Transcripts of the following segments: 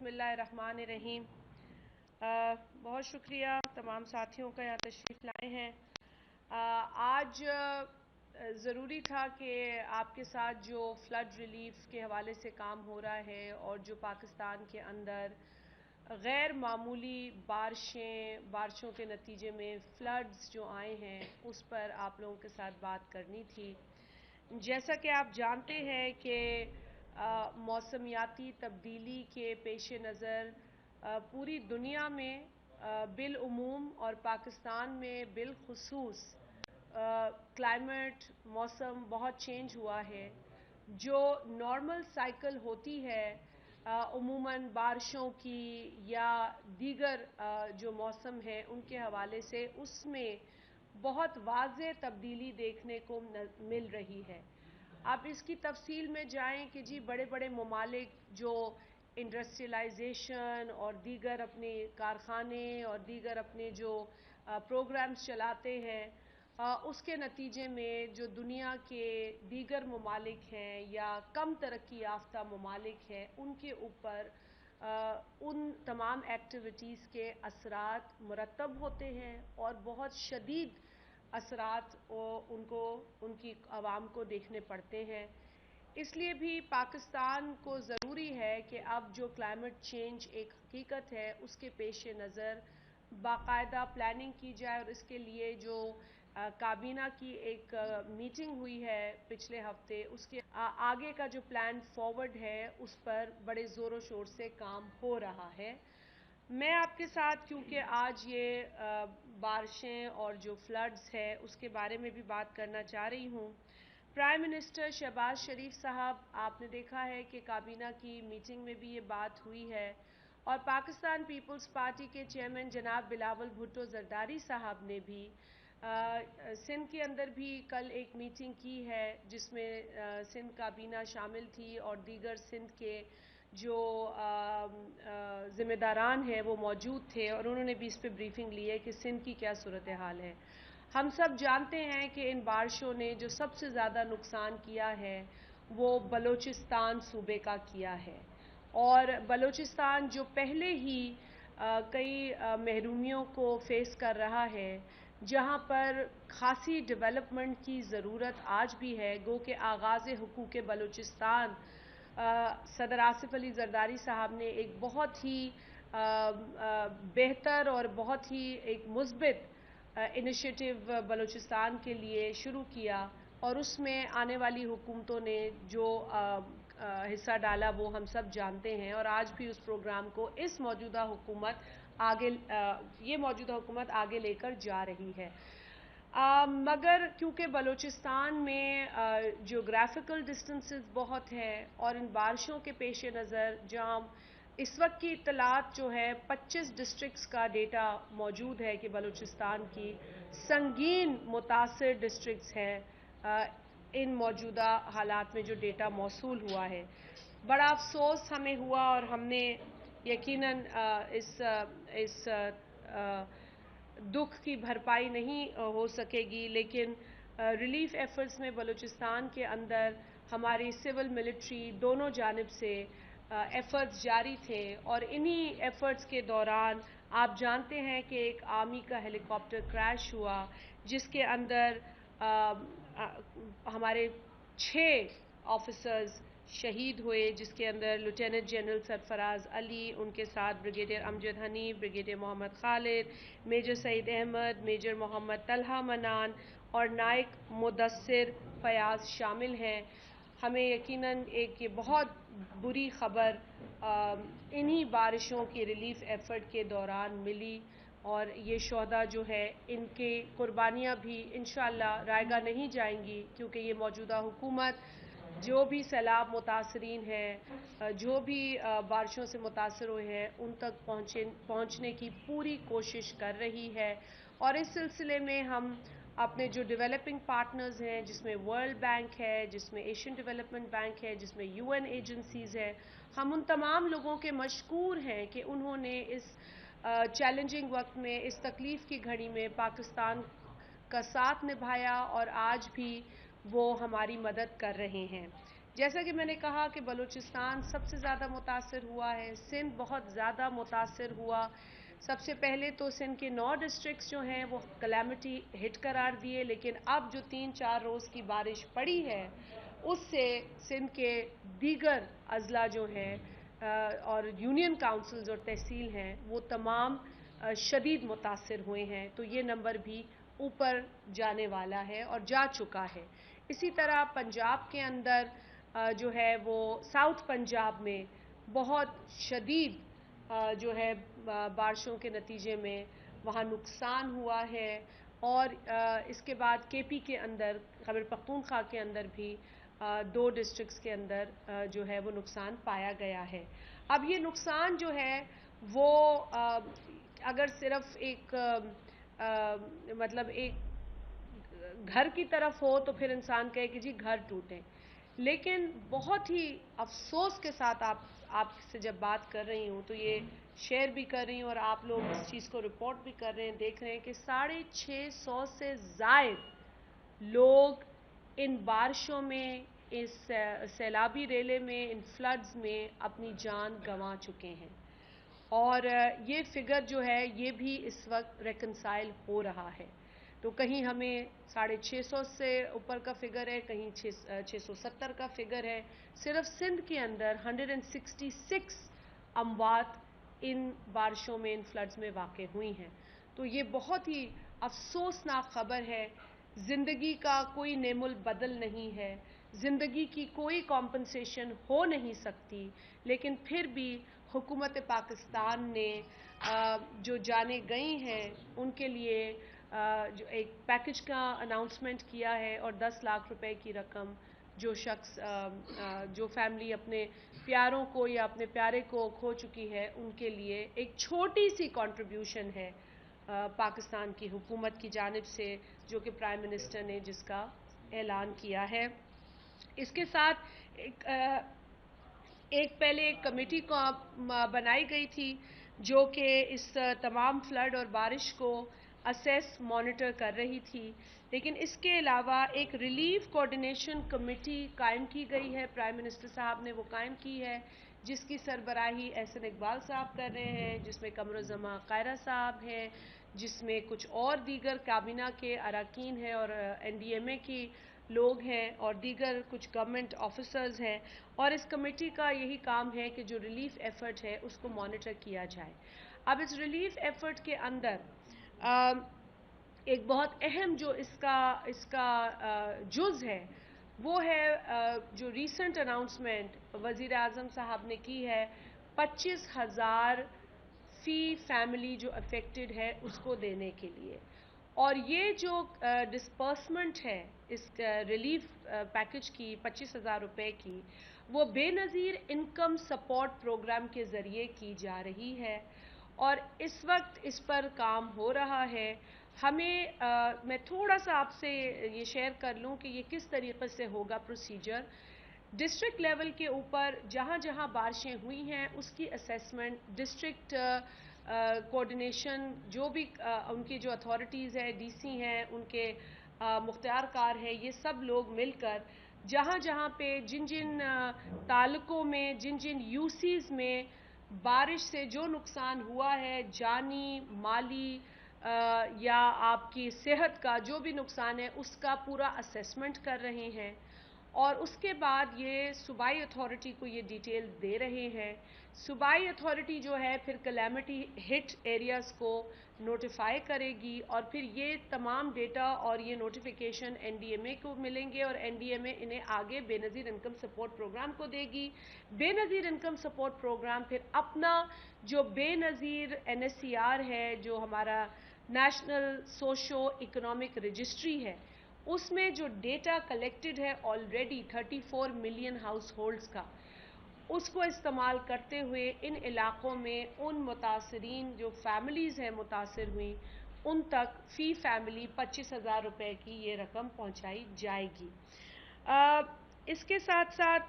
बिस्मिल्लाहिर्रहमानिर्रहीम। बहुत शुक्रिया तमाम साथियों का यहाँ तशरीफ़ लाए हैं। आज ज़रूरी था कि आपके साथ जो फ्लड रिलीफ के हवाले से काम हो रहा है और जो पाकिस्तान के अंदर गैर मामूली बारिशों के नतीजे में फ्लड्स जो आए हैं उस पर आप लोगों के साथ बात करनी थी। जैसा कि आप जानते हैं कि मौसमियाती तब्दीली के पेश नज़र पूरी दुनिया में बिलउमूम और पाकिस्तान में बिलखुसूस क्लाइमेट मौसम बहुत चेंज हुआ है। जो नॉर्मल साइकिल होती है उमूमन बारिशों की या दीगर जो मौसम है उनके हवाले से, उसमें बहुत वाज़ेह तब्दीली देखने को मिल रही है। आप इसकी तफसील में जाएं कि जी बड़े बड़े ममालिक जो इंडस्ट्रियलाइजेशन और दीगर अपने कारखाने और दीगर अपने जो प्रोग्राम्स चलाते हैं उसके नतीजे में जो दुनिया के दीगर ममालिक हैं या कम तरक्की याफ्ता ममालिक हैं उनके ऊपर उन तमाम एक्टिविटीज़ के असरात मुरतब होते हैं और बहुत शदीद असरात उनकी आवाम को देखने पड़ते हैं। इसलिए भी पाकिस्तान को ज़रूरी है कि अब जो क्लाइमेट चेंज एक हकीकत है उसके पेश नज़र बाकायदा प्लानिंग की जाए और इसके लिए जो काबीना की एक मीटिंग हुई है पिछले हफ्ते, उसके आगे का जो प्लान फॉरवर्ड है उस पर बड़े ज़ोरों शोर से काम हो रहा है। मैं आपके साथ क्योंकि आज ये बारिशें और जो फ्लड्स है उसके बारे में भी बात करना चाह रही हूँ। प्राइम मिनिस्टर शहबाज शरीफ साहब, आपने देखा है कि काबीना की मीटिंग में भी ये बात हुई है और पाकिस्तान पीपल्स पार्टी के चेयरमैन जनाब बिलावल भुट्टो जरदारी साहब ने भी सिंध के अंदर भी कल एक मीटिंग की है जिसमें सिंध काबीना शामिल थी और दीगर सिंध के जो ज़िम्मेदारान हैं वो मौजूद थे और उन्होंने भी इस पर ब्रीफिंग ली है कि सिंध की क्या सूरत हाल है। हम सब जानते हैं कि इन बारिशों ने जो सबसे ज़्यादा नुकसान किया है वो बलूचिस्तान सूबे का किया है और बलूचिस्तान जो पहले ही कई महरूमियों को फेस कर रहा है, जहाँ पर खासी डेवलपमेंट की ज़रूरत आज भी है। गो के आगाज़ हुकूक़ बलूचिस्तान सदर आसिफ अली जरदारी साहब ने एक बहुत ही बेहतर और बहुत ही एक मुस्बित इनिशिएटिव बलूचिस्तान के लिए शुरू किया और उसमें आने वाली हुकूमतों ने जो हिस्सा डाला वो हम सब जानते हैं और आज भी उस प्रोग्राम को इस मौजूदा हुकूमत आगे लेकर जा रही है। मगर क्योंकि बलूचिस्तान में ज्योग्राफिकल डिस्टेंसेस बहुत हैं और इन बारिशों के पेश नज़र जहाँ इस वक्त की इत्तलात जो है 25 डिस्ट्रिक्ट्स का डेटा मौजूद है कि बलूचिस्तान की संगीन मुतासिर डिस्ट्रिक्ट्स हैं इन मौजूदा हालात में जो डेटा मौसूल हुआ है। बड़ा अफसोस हमें हुआ और हमने यकीनन इस दुख की भरपाई नहीं हो सकेगी, लेकिन रिलीफ एफर्ट्स में बलूचिस्तान के अंदर हमारी सिविल मिलिट्री दोनों जानिब से एफर्ट्स जारी थे और इन्हीं एफर्ट्स के दौरान आप जानते हैं कि एक आर्मी का हेलीकॉप्टर क्रैश हुआ जिसके अंदर हमारे 6 ऑफिसर्स शहीद हुए, जिसके अंदर लेफ्टिनेंट जनरल सरफराज अली, उनके साथ brigadier Amjad Hanif, brigadier Mohammad Khalid, major Saeed Ahmed, major Mohammad Talha Manan और नायक मुदस्सिर फयाज शामिल हैं। हमें यकीनन एक ये बहुत बुरी खबर इन्हीं बारिशों की रिलीफ एफर्ट के दौरान मिली और ये शोहदा जो है इनके कुर्बानियाँ भी इंशाअल्लाह रायगा नहीं जाएंगी, क्योंकि ये मौजूदा हुकूमत जो भी सैलाब मुतासरीन हैं, जो भी बारिशों से मुतासर हुए हैं, उन तक पहुँचने की पूरी कोशिश कर रही है। और इस सिलसिले में हम अपने जो डेवलपिंग पार्टनर्स हैं, जिसमें वर्ल्ड बैंक है, जिसमें एशियन डेवलपमेंट बैंक है, जिसमें यूएन एजेंसीज़ हैं, हम उन तमाम लोगों के मशकूर हैं कि उन्होंने इस चैलेंजिंग वक्त में, इस तकलीफ़ की घड़ी में पाकिस्तान का साथ निभाया और आज भी वो हमारी मदद कर रहे हैं। जैसा कि मैंने कहा कि बलूचिस्तान सबसे ज़्यादा मुतासर हुआ है, सिंध बहुत ज़्यादा मुतासर हुआ। सबसे पहले तो सिंध के 9 डिस्ट्रिक्ट्स जो हैं वो कैलेमिटी हिट करार दिए, लेकिन अब जो 3-4 रोज़ की बारिश पड़ी है उससे सिंध के दीगर अजला जो हैं और यूनियन काउंसिल्स और तहसील हैं वो तमाम शदीद मुतासर हुए हैं। तो ये नंबर भी ऊपर जाने वाला है और जा चुका है। इसी तरह पंजाब के अंदर जो है वो साउथ पंजाब में बहुत शदीद जो है बारिशों के नतीजे में वहाँ नुकसान हुआ है। और इसके बाद केपी के अंदर, खैबर पख्तूनख्वा के अंदर भी 2 डिस्ट्रिक्ट्स के अंदर जो है वो नुकसान पाया गया है। अब ये नुकसान जो है वो अगर सिर्फ एक मतलब एक घर की तरफ हो तो फिर इंसान कहे कि जी घर टूटे, लेकिन बहुत ही अफसोस के साथ आपसे जब बात कर रही हूँ तो ये शेयर भी कर रही हूँ और आप लोग इस चीज़ को रिपोर्ट भी कर रहे हैं, देख रहे हैं कि 650 से ज़ायद लोग इन बारिशों में, इस सैलाबी रेले में, इन फ्लड्स में अपनी जान गंवा चुके हैं। और ये फिगर जो है ये भी इस वक्त रेकंसाइल हो रहा है। तो कहीं हमें 650 से ऊपर का फिगर है, कहीं 670 का फिगर है। सिर्फ सिंध के अंदर 166 अमवात इन बारिशों में, इन फ्लड्स में वाक़ हुई हैं। तो ये बहुत ही अफसोसनाक ख़बर है। ज़िंदगी का कोई नेमुल बदल नहीं है, ज़िंदगी की कोई कॉम्पनसेशन हो नहीं सकती, लेकिन फिर भी हुकूमत पाकिस्तान ने जो जाने गई हैं उनके लिए जो एक पैकेज का अनाउंसमेंट किया है और 10 लाख रुपए की रकम जो शख्स जो फैमिली अपने प्यारों को या अपने प्यारे को खो चुकी है उनके लिए एक छोटी सी कंट्रीब्यूशन है पाकिस्तान की हुकूमत की जानिब से, जो कि प्राइम मिनिस्टर ने जिसका ऐलान किया है। इसके साथ एक पहले एक कमेटी को बनाई गई थी जो कि इस तमाम फ्लड और बारिश को असेस मॉनिटर कर रही थी, लेकिन इसके अलावा एक रिलीफ कोऑर्डिनेशन कमेटी कायम की गई है। प्राइम मिनिस्टर साहब ने वो कायम की है, जिसकी सरबराही एहसन इकबाल साहब कर रहे हैं, जिसमें कमरुज़्ज़मा कायरा साहब हैं, जिसमें कुछ और दीगर काबीना के अरकान हैं और NDMA की लोग हैं और दीगर कुछ गवर्नमेंट ऑफिसर्स हैं। और इस कमेटी का यही काम है कि जो रिलीफ एफर्ट है उसको मॉनिटर किया जाए। अब इस रिलीफ एफर्ट के अंदर एक बहुत अहम जो इसका जुज़ है वो है जो रीसेंट अनाउंसमेंट वज़ीर आज़म साहब ने की है, 25,000 फ़ी फैमिली जो अफेक्टेड है उसको देने के लिए। और ये जो डिस्पर्समेंट है इस रिलीफ पैकेज की 25,000 रुपए की, वो बेनज़ीर इनकम सपोर्ट प्रोग्राम के ज़रिए की जा रही है और इस वक्त इस पर काम हो रहा है। हमें मैं थोड़ा सा आपसे ये शेयर कर लूँ कि ये किस तरीके से होगा प्रोसीजर। डिस्ट्रिक्ट लेवल के ऊपर जहाँ जहाँ बारिशें हुई हैं उसकी असेसमेंट डिस्ट्रिक्ट कोऑर्डिनेशन जो भी उनकी जो अथॉरिटीज़ है, DC हैं, उनके मुख्तियार कार है, ये सब लोग मिलकर जहाँ जहाँ पे जिन जिन तालुकों में, जिन जिन UCs में बारिश से जो नुकसान हुआ है, जानी, माली या आपकी सेहत का जो भी नुकसान है उसका पूरा असेसमेंट कर रहे हैं और उसके बाद ये सूबाई अथॉरिटी को ये डिटेल दे रहे हैं। सूबाई अथॉरिटी जो है फिर कैलेमिटी हिट एरियाज़ को नोटिफाई करेगी और फिर ये तमाम डेटा और ये नोटिफिकेशन NDMA को मिलेंगे और NDMA इन्हें आगे बेनज़ीर इनकम सपोर्ट प्रोग्राम को देगी। बेनज़ीर इनकम सपोर्ट प्रोग्राम फिर अपना जो बेनज़ीर NSCR है, जो हमारा नेशनल सोशो इकोनॉमिक रजिस्ट्री है, उसमें जो डेटा कलेक्टेड है ऑलरेडी 34 मिलियन हाउस होल्ड्स का, उसको इस्तेमाल करते हुए इन इलाक़ों में उन मुतासरीन जो फैमिलीज़ हैं मुतासर हुई उन तक फ़ी फैमिली 25,000 रुपए की ये रकम पहुंचाई जाएगी। इसके साथ साथ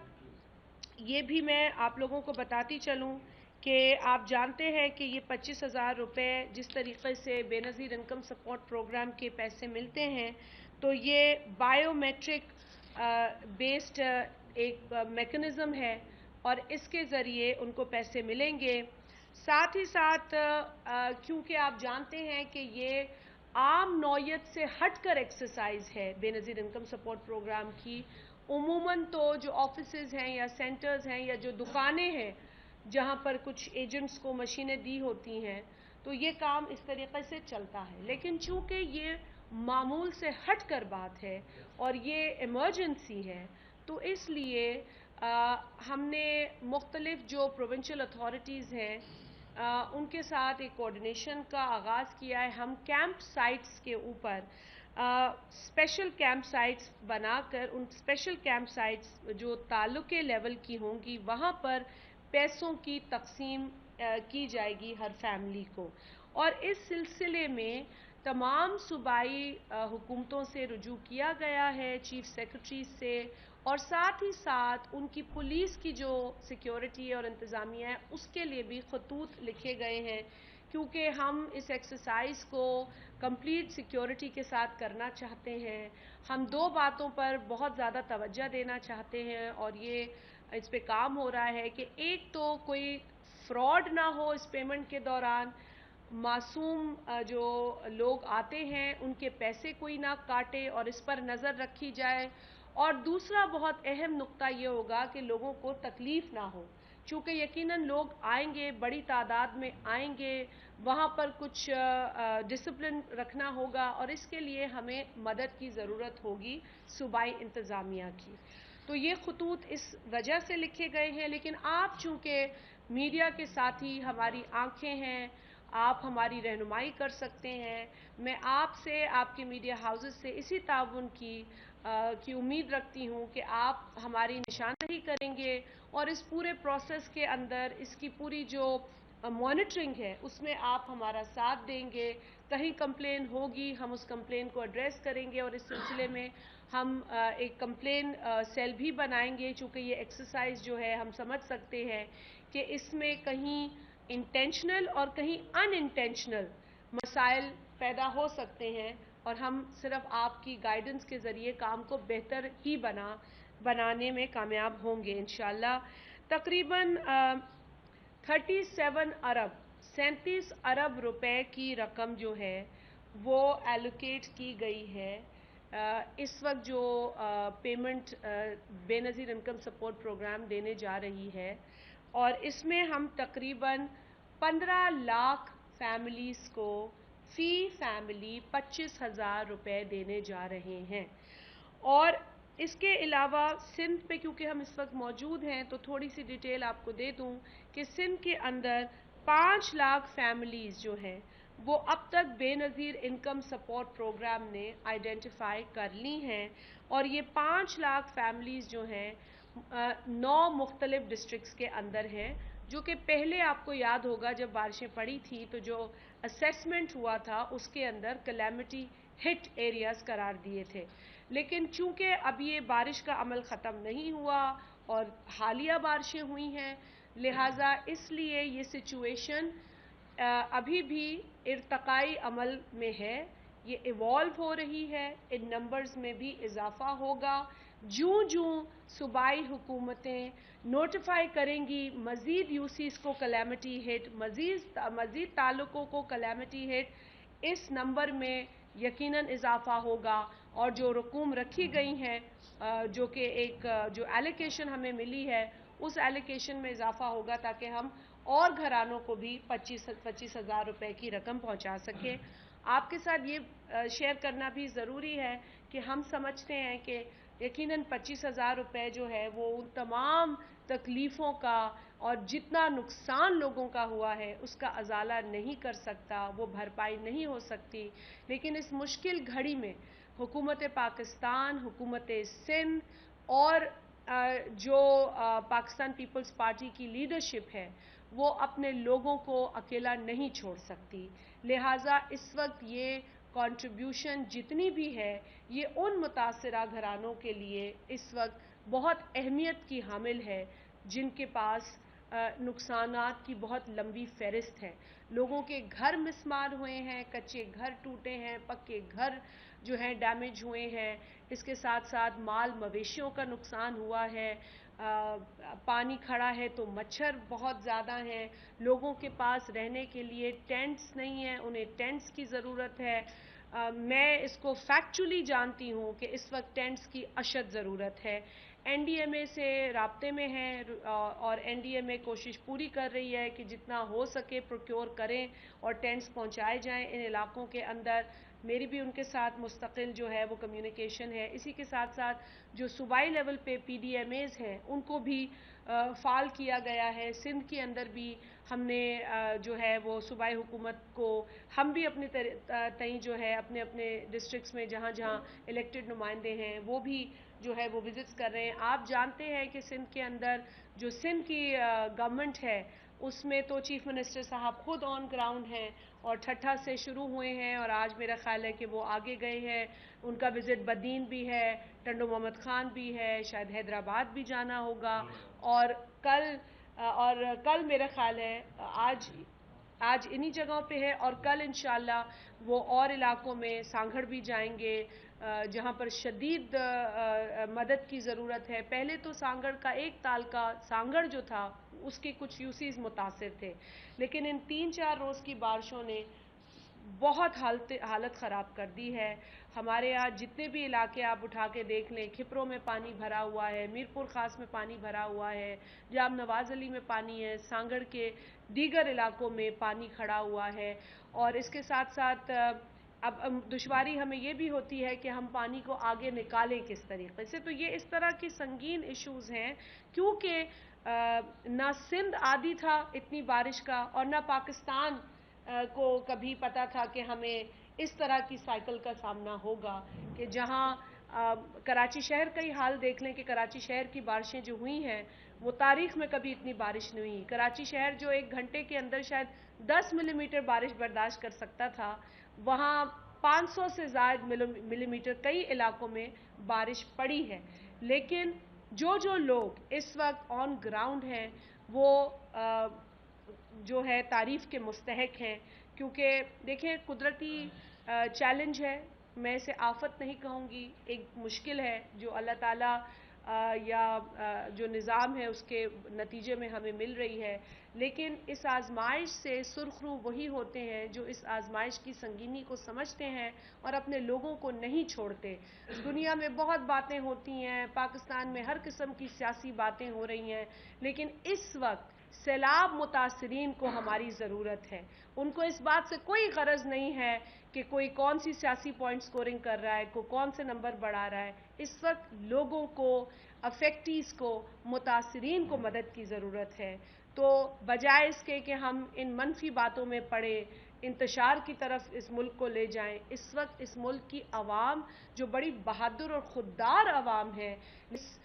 ये भी मैं आप लोगों को बताती चलूँ कि आप जानते हैं कि ये 25,000 रुपए जिस तरीक़े से बेनज़ीर इनकम सपोर्ट प्रोग्राम के पैसे मिलते हैं, तो ये बायोमेट्रिक बेस्ड एक मैकेनिज़्म है और इसके ज़रिए उनको पैसे मिलेंगे। साथ ही साथ क्योंकि आप जानते हैं कि ये आम नौयत से हटकर एक्सरसाइज है बेनज़ीर इनकम सपोर्ट प्रोग्राम की। उमूमन तो जो ऑफिसेज़ हैं या सेंटर्स हैं या जो दुकानें हैं जहाँ पर कुछ एजेंट्स को मशीनें दी होती हैं, तो ये काम इस तरीक़े से चलता है। लेकिन चूँकि ये मामूल से हट कर बात है और ये इमरजेंसी है, तो इसलिए हमने मुख्तलिफ जो प्रोविंशियल अथॉरिटीज़ हैं उनके साथ एक कोऑर्डिनेशन का आगाज़ किया है। हम कैंप साइट्स के ऊपर स्पेशल कैंप साइट्स बनाकर उन स्पेशल कैंप साइट्स जो ताल्लुके लेवल की होंगी वहाँ पर पैसों की तकसीम की जाएगी हर फैमिली को। और इस सिलसिले में तमाम सूबाई हुकूमतों से रुजू किया गया है, चीफ सेक्रेटरी से, और साथ ही साथ उनकी पुलिस की जो सिक्योरिटी और इंतज़ामिया है उसके लिए भी खतूत लिखे गए हैं, क्योंकि हम इस एक्सरसाइज को कंप्लीट सिक्योरिटी के साथ करना चाहते हैं। हम दो बातों पर बहुत ज़्यादा तवज्जो देना चाहते हैं और ये इस पे काम हो रहा है कि एक तो कोई फ्रॉड ना हो इस पेमेंट के दौरान, मासूम जो लोग आते हैं उनके पैसे कोई ना काटे और इस पर नज़र रखी जाए। और दूसरा बहुत अहम नुक्ता ये होगा कि लोगों को तकलीफ़ ना हो, चूँकि यकीनन लोग आएंगे, बड़ी तादाद में आएंगे, वहाँ पर कुछ डिसिप्लिन रखना होगा और इसके लिए हमें मदद की ज़रूरत होगी सूबाई इंतज़ामिया की। तो ये खतूत इस वजह से लिखे गए हैं। लेकिन आप चूँकि मीडिया के साथी हमारी आँखें हैं, आप हमारी रहनुमाई कर सकते हैं। मैं आपसे, आपके मीडिया हाउसेस से इसी ताउन की उम्मीद रखती हूँ कि आप हमारी निशानदही करेंगे और इस पूरे प्रोसेस के अंदर इसकी पूरी जो मॉनिटरिंग है उसमें आप हमारा साथ देंगे। कहीं कंप्लेन होगी हम उस कंप्लेन को एड्रेस करेंगे और इस सिलसिले में हम एक कंप्लेन सेल भी बनाएंगे। चूँकि ये एक्सरसाइज जो है हम समझ सकते हैं कि इसमें कहीं इंटेंशनल और कहीं अनइंटेंशनल मसाइल पैदा हो सकते हैं और हम सिर्फ आपकी गाइडेंस के ज़रिए काम को बेहतर ही बनाने में कामयाब होंगे इंशाअल्लाह। तकरीबन 37 अरब रुपए की रकम जो है वो एलोकेट की गई है इस वक्त जो payment Benazir income support programme देने जा रही है, और इसमें हम तकरीबन 15 लाख फैमिलीज़ को फ़ी फैमिली 25,000 रुपये देने जा रहे हैं। और इसके अलावा सिंध पे क्योंकि हम इस वक्त मौजूद हैं तो थोड़ी सी डिटेल आपको दे दूं कि सिंध के अंदर 5 लाख फैमिलीज़ जो हैं वो अब तक बेनज़ीर इनकम सपोर्ट प्रोग्राम ने आइडेंटिफाई कर ली हैं। और ये 5 लाख फैमिलीज़ जो हैं 9 मुख्तलिफ डिस्ट्रिक्ट्स के अंदर हैं, जो कि पहले आपको याद होगा जब बारिशें पड़ी थी तो जो असेसमेंट हुआ था उसके अंदर कैलेमिटी हिट एरियाज़ करार दिए थे। लेकिन चूँकि अब ये बारिश का अमल ख़त्म नहीं हुआ और हालिया बारिशें हुई हैं, लिहाजा इसलिए ये सिचुएशन अभी भी इर्तकाई अमल में है, ये इवॉल्व हो रही है। इन नंबर्स में भी इजाफा होगा जूँ सूबाई हुकूमतें नोटिफाई करेंगी मज़ीद यूसीस को कैलेमिटी हिट, मज़ीद ताल्लुकों को कैलेमिटी हिट, इस नंबर में यकीनन इजाफा होगा। और जो रकूम रखी गई हैं जो कि एक जो एलोकेशन हमें मिली है उस एलोकेशन में इजाफा होगा ताकि हम और घरानों को भी 25,000 रुपये की रकम पहुंचा सकें। आपके साथ ये शेयर करना भी ज़रूरी है कि हम समझते हैं कि यकीनन 25,000 रुपये जो है वो उन तमाम तकलीफ़ों का और जितना नुकसान लोगों का हुआ है उसका अजाला नहीं कर सकता, वो भरपाई नहीं हो सकती। लेकिन इस मुश्किल घड़ी में हुकूमत पाकिस्तान, हुकूमत सिंध और जो पाकिस्तान पीपल्स पार्टी की लीडरशिप है वो अपने लोगों को अकेला नहीं छोड़ सकती। लिहाजा इस वक्त ये कंट्रीब्यूशन जितनी भी है ये उन मुतासरा घरानों के लिए इस वक्त बहुत अहमियत की हामिल है जिनके पास नुकसानात की बहुत लंबी फहरिस्त है। लोगों के घर मिसमार हुए हैं, कच्चे घर टूटे हैं, पक्के घर जो हैं डैमेज हुए हैं, इसके साथ साथ माल मवेशियों का नुकसान हुआ है। पानी खड़ा है तो मच्छर बहुत ज़्यादा हैं, लोगों के पास रहने के लिए टेंट्स नहीं हैं, उन्हें टेंट्स की ज़रूरत है। मैं इसको फैक्चुअली जानती हूँ कि इस वक्त टेंट्स की अशद ज़रूरत है। एनडीएमए से राब्ते में हैं और एनडीएमए कोशिश पूरी कर रही है कि जितना हो सके प्रोक्योर करें और टेंट्स पहुंचाए जाएं इन इलाकों के अंदर। मेरी भी उनके साथ मुस्तकिल जो है वो कम्युनिकेशन है। इसी के साथ साथ जो सूबाई लेवल पे पीडीएमएज़ हैं उनको भी फ़ाल किया गया है। सिंध के अंदर भी हमने जो है वो सूबाई हुकूमत को, हम भी अपने तई जो है अपने अपने डिस्ट्रिक्ट्स में जहाँ जहाँ इलेक्टेड नुमाइंदे हैं वो भी जो है वो विजिट्स कर रहे हैं। आप जानते हैं कि सिंध के अंदर जो सिंध की गवर्नमेंट है उसमें तो चीफ मिनिस्टर साहब खुद ऑन ग्राउंड हैं और ठट्ठा से शुरू हुए हैं और आज मेरा ख्याल है कि वो आगे गए हैं। उनका विजिट बदीन भी है, टंडो मोहम्मद खान भी है, शायद हैदराबाद भी जाना होगा और कल मेरा ख्याल है आज इन्हीं जगहों पे है और कल इंशाल्लाह वो और इलाकों में सांगड़ भी जाएंगे जहाँ पर शदीद मदद की ज़रूरत है। पहले तो सांगड़ का एक ताल का सांगड़ जो था उसके कुछ यूसीज मुतासिर थे, लेकिन इन 3-4 रोज़ की बारिशों ने बहुत हालत ख़राब कर दी है। हमारे यहाँ जितने भी इलाके आप उठा के देख लें, खिपरों में पानी भरा हुआ है, मीरपुर ख़ास में पानी भरा हुआ है, जाम नवाज अली में पानी है, सांगड़ के दीगर इलाकों में पानी खड़ा हुआ है। और इसके साथ साथ अब दुश्वारी हमें ये भी होती है कि हम पानी को आगे निकालें किस तरीके से। तो ये इस तरह की संगीन इश्यूज़ हैं क्योंकि ना सिंध आदी था इतनी बारिश का और ना पाकिस्तान को कभी पता था कि हमें इस तरह की साइकिल का सामना होगा कि जहां कराची शहर का ही हाल देख लें कि कराची शहर की बारिशें जो हुई हैं वो तारीख में कभी इतनी बारिश नहीं हुई। कराची शहर जो एक घंटे के अंदर शायद 10 मिलीमीटर बारिश बर्दाश्त कर सकता था, वहाँ 500 से ज़्यादा मिलीमीटर कई इलाकों में बारिश पड़ी है। लेकिन जो लोग इस वक्त ऑन ग्राउंड हैं वो जो है तारीफ़ के मुस्तहक हैं क्योंकि देखें कुदरती चैलेंज है, मैं इसे आफत नहीं कहूँगी, एक मुश्किल है जो अल्लाह ताला या जो निज़ाम है उसके नतीजे में हमें मिल रही है। लेकिन इस आजमाइश से सुरखरू वही होते हैं जो इस आजमाइश की संगीनी को समझते हैं और अपने लोगों को नहीं छोड़ते। दुनिया में बहुत बातें होती हैं, पाकिस्तान में हर किस्म की सियासी बातें हो रही हैं, लेकिन इस वक्त सैलाब मुतासरीन को हमारी ज़रूरत है। उनको इस बात से कोई गरज नहीं है कि कोई कौन सी सियासी पॉइंट स्कोरिंग कर रहा है, कोई कौन से नंबर बढ़ा रहा है। इस वक्त लोगों को, अफेक्टीज़ को, मुतासरीन को मदद की ज़रूरत है। तो बजाय इसके कि हम इन मनफी बातों में पड़े इंतशार की तरफ इस मुल्क को ले जाएं, इस वक्त इस मुल्क की आवाम जो बड़ी बहादुर और खुददार आवाम है, इस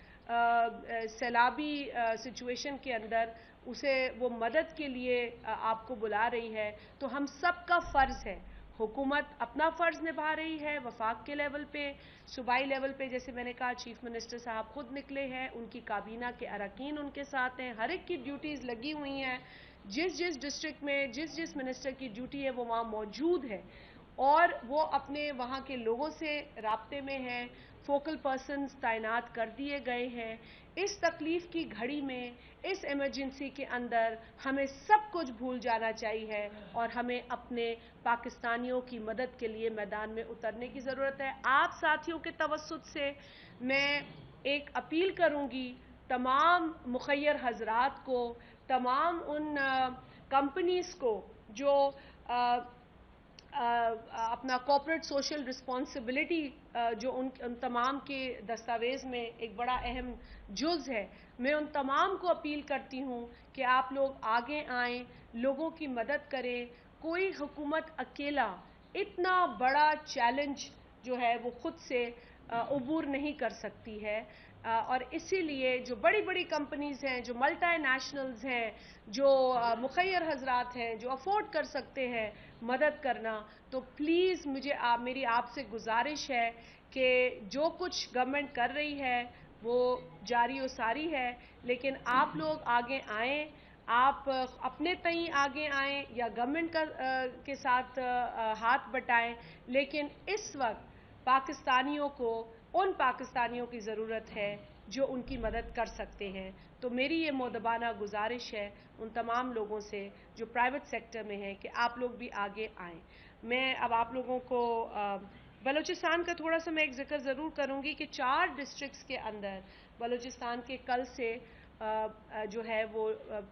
सैलाबी सिचुएशन के अंदर उसे वो मदद के लिए आपको बुला रही है। तो हम सब का फ़र्ज़ है, हुकूमत अपना फ़र्ज़ निभा रही है वफाक के लेवल पे, सूबाई लेवल पे जैसे मैंने कहा चीफ मिनिस्टर साहब खुद निकले हैं, उनकी काबीना के अरकान उनके साथ हैं, हर एक की ड्यूटीज़ लगी हुई हैं। जिस डिस्ट्रिक्ट में जिस मिनिस्टर की ड्यूटी है वो वहाँ मौजूद है और वो अपने वहाँ के लोगों से राब्ते में हैं, फोकल पर्सन्स तैनात कर दिए गए हैं। इस तकलीफ़ की घड़ी में, इस इमरजेंसी के अंदर हमें सब कुछ भूल जाना चाहिए और हमें अपने पाकिस्तानियों की मदद के लिए मैदान में उतरने की ज़रूरत है। आप साथियों के तवस्सुत से मैं एक अपील करूँगी तमाम मुखय्यर हजरात को, तमाम उन कंपनीज़ को जो अपना कॉर्पोरेट सोशल रिस्पॉन्सिबिलिटी जो उन तमाम के दस्तावेज़ में एक बड़ा अहम जुज़ है, मैं उन तमाम को अपील करती हूँ कि आप लोग आगे आएँ, लोगों की मदद करें। कोई हुकूमत अकेला इतना बड़ा चैलेंज जो है वो खुद से अबूर नहीं कर सकती है और इसीलिए जो बड़ी बड़ी कंपनीज़ हैं, जो मल्टीनेशनल्स हैं, जो मुखय्यर हजरात हैं, जो अफोर्ड कर सकते हैं मदद करना, तो प्लीज़ मेरी आपसे गुजारिश है कि जो कुछ गवर्नमेंट कर रही है वो जारी और सारी है, लेकिन आप लोग आगे आएँ, آپ اپنے تئیں آگے آئیں یا گورنمنٹ کے ساتھ ہاتھ بٹائیں، لیکن اس وقت پاکستانیوں کو ان پاکستانیوں کی ضرورت ہے جو ان کی مدد کر سکتے ہیں۔ تو میری یہ مؤدبانہ گزارش ہے ان تمام لوگوں سے جو پرائیویٹ سیکٹر میں ہیں کہ آپ لوگ بھی آگے آئیں۔ میں اب آپ لوگوں کو بلوچستان کا تھوڑا سا میں ایک ذکر ضرور کروں گی کہ 4 ڈسٹرکٹس کے اندر بلوچستان کے کل سے جو ہے وہ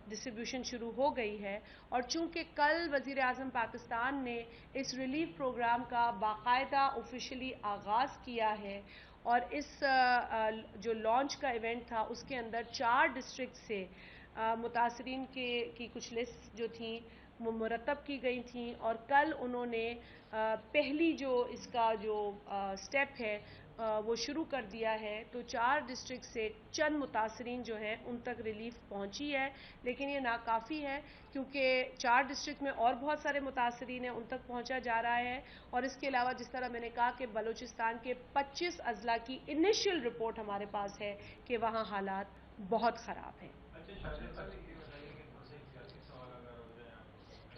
ڈسٹریبیوشن شروع ہو گئی ہے، اور چونکہ کل وزیر اعظم پاکستان نے اس ریلیف پروگرام کا باقاعدہ آفیشلی آغاز کیا ہے، اور اس جو لانچ کا ایونٹ تھا اس کے اندر 4 ڈسٹرکٹ سے متاثرین کی کچھ لسٹ جو تھیں وہ مرتب کی گئی تھیں، اور کل انہوں نے پہلی جو اس کا جو سٹیپ ہے وہ شروع کر دیا ہے۔ تو 4 ڈسٹرکٹ سے چند متاثرین جو ہیں ان تک ریلیف پہنچی ہے، لیکن یہ ناکافی ہے کیونکہ 4 ڈسٹرکٹ میں اور بہت سارے متاثرین ہیں، ان تک پہنچا جا رہا ہے۔ اور اس کے علاوہ جس طرح میں نے کہا کہ بلوچستان کے 25 اضلاع کی انیشیل رپورٹ ہمارے پاس ہے کہ وہاں حالات بہت خراب ہیں۔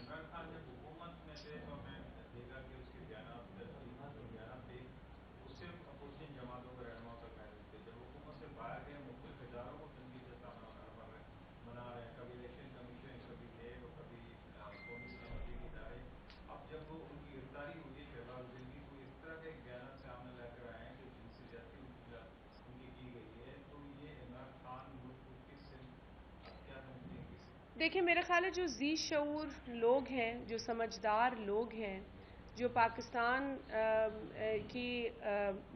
عمران خان جب حکومت میں تھے تو ہمیں دیکھا کہ اس کے بیانات تھے اس سے اپوزیشن جماعتوں کے رہنماؤں تک محدود تھے۔ جب حکومت سے باہر گئے مختلف اداروں کو تنقید کا سامنا منا رہے ہیں، کبھی الیکشن کمیشن، کبھی نیب، کبھی قومی سلامتی کے ادارے۔ اب جب ان کی گرفتاری ہوئی ہے شہباز گل کی، تو اس طرح کے بیانات سامنے لے کر آئے ہیں کہ جنسی زیادتی ان کی گئی ہے، تو یہ عمران خان ملک کو کس سے آپ کیا سمجھتے ہیں؟ دیکھیں میرا خیال ہے جو ذی شعور لوگ ہیں، جو سمجھدار لوگ ہیں، جو پاکستان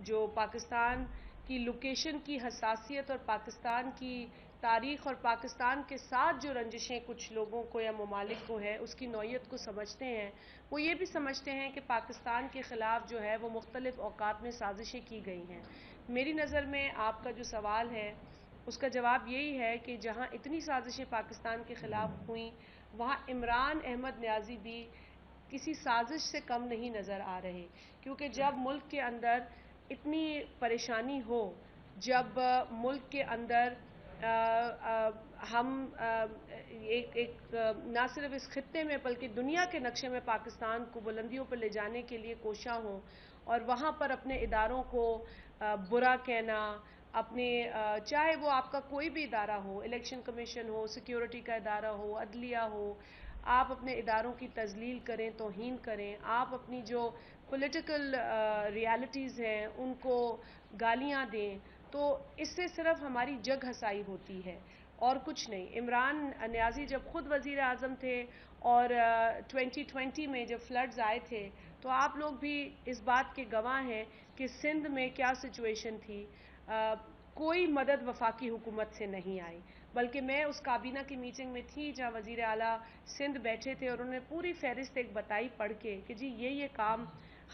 جو پاکستان کی لوکیشن کی حساسیت اور پاکستان کی تاریخ اور پاکستان کے ساتھ جو رنجشیں کچھ لوگوں کو یا ممالک کو ہے اس کی نوعیت کو سمجھتے ہیں، وہ یہ بھی سمجھتے ہیں کہ پاکستان کے خلاف جو ہے وہ مختلف اوقات میں سازشیں کی گئی ہیں۔ میری نظر میں آپ کا جو سوال ہے اس کا جواب یہی ہے کہ جہاں اتنی سازشیں پاکستان کے خلاف ہوئیں وہاں عمران احمد نیازی بھی کسی سازش سے کم نہیں نظر آ رہے، کیونکہ جب ملک کے اندر اتنی پریشانی ہو، جب ملک کے اندر ہم نہ صرف اس خطے میں بلکہ دنیا کے نقشے میں پاکستان کو بلندیوں پر لے جانے کے لیے کوشاں ہوں، اور وہاں پر اپنے اداروں کو برا کہنا، اپنے چاہے وہ آپ کا کوئی بھی ادارہ ہو، الیکشن کمیشن ہو، سیکیورٹی کا ادارہ ہو، عدلیہ ہو، آپ اپنے اداروں کی تذلیل کریں، توہین کریں، آپ اپنی جو پولیٹیکل ریالٹیز ہیں ان کو گالیاں دیں، تو اس سے صرف ہماری جگ ہسائی ہوتی ہے اور کچھ نہیں۔ عمران نیازی جب خود وزیر اعظم تھے اور 2020 میں جب فلڈز آئے تھے تو آپ لوگ بھی اس بات کے گواہ ہیں کہ سندھ میں کیا سچویشن تھی۔ کوئی مدد وفاقی حکومت سے نہیں آئی، بلکہ میں اس کابینہ کی میٹنگ میں تھی جہاں وزیر اعلیٰ سندھ بیٹھے تھے اور انہوں نے پوری فہرست ایک بتائی پڑھ کے کہ جی یہ کام